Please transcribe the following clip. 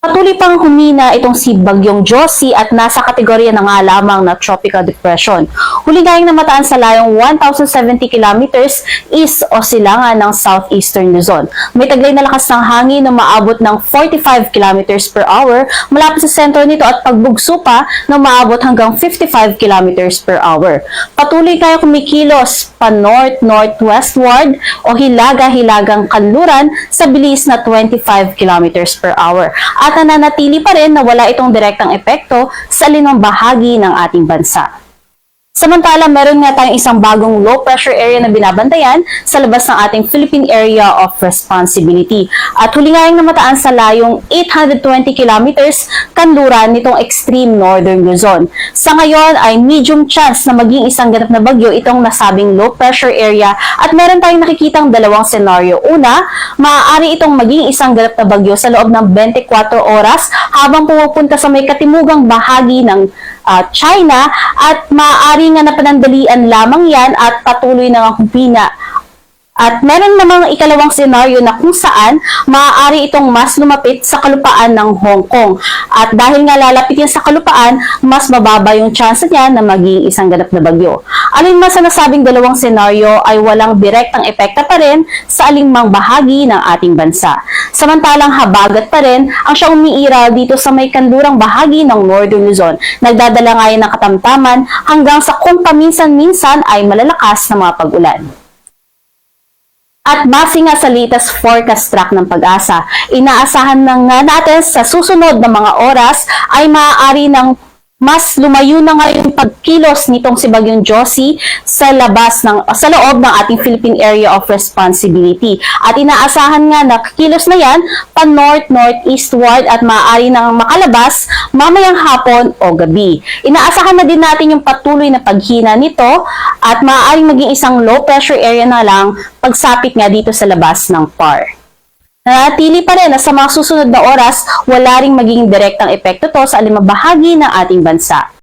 Patuloy pang humina itong si Bagyong Josie at nasa kategorya na nga lamang na tropical depression. Huli gayong namataan sa layong 1,070 kilometers east o silangan ng southeastern Luzon. May taglay na lakas ng hangin na maabot ng 45 kilometers per hour malapit sa sentro nito at pagbugso pa na maabot hanggang 55 kilometers per hour. Patuloy kaya kumikilos pa north-northwestward o hilaga-hilagang kanluran sa bilis na 25 kilometers per hour. At nananatili pa rin na wala itong direktang epekto sa alinmang bahagi ng ating bansa. Samantala, meron nga tayong isang bagong low pressure area na binabantayan sa labas ng ating Philippine Area of Responsibility. At huli nga yung namataan sa layong 820 kilometers kanluran nitong extreme northern Luzon. Sa ngayon ay medium chance na maging isang ganap na bagyo itong nasabing low pressure area at meron tayong nakikitang dalawang senaryo. Una, maaari itong maging isang ganap na bagyo sa loob ng 24 oras habang pumupunta sa may katimugang bahagi ng China at maaari nga na panandalian lamang yan at patuloy na humina. At meron namang ikalawang senaryo na kung saan maaari itong mas lumapit sa kalupaan ng Hong Kong. At dahil nga lalapit yan sa kalupaan, mas mababa yung chance niya na maging isang ganap na bagyo. Alinman sa nasabing dalawang senaryo ay walang direktang epekta pa rin sa alinmang bahagi ng ating bansa. Samantalang habagat pa rin ang siyang umiiral dito sa may kanlurang bahagi ng Northern Luzon. Nagdadala nga yan ng katamtaman hanggang sa kung paminsan-minsan ay malalakas na mga pag-ulan. At base nga sa latest forecast track ng Pag-asa, inaasahan na nga natin sa susunod na mga oras ay maaari ng mas lumayo na nga yung pagkilos nitong si Bagyong Josie sa loob ng ating Philippine Area of Responsibility. At inaasahan nga na kilos na yan pa north-northeastward at maaari nang makalabas mamayang hapon o gabi. Inaasahan na din natin yung patuloy na paghina nito at maaaring maging isang low pressure area na lang pagsapit nga dito sa labas ng PAR. Nanatili pa rin na sa mga susunod na oras, wala ring magiging direktang epekto to sa alimang bahagi ng ating bansa.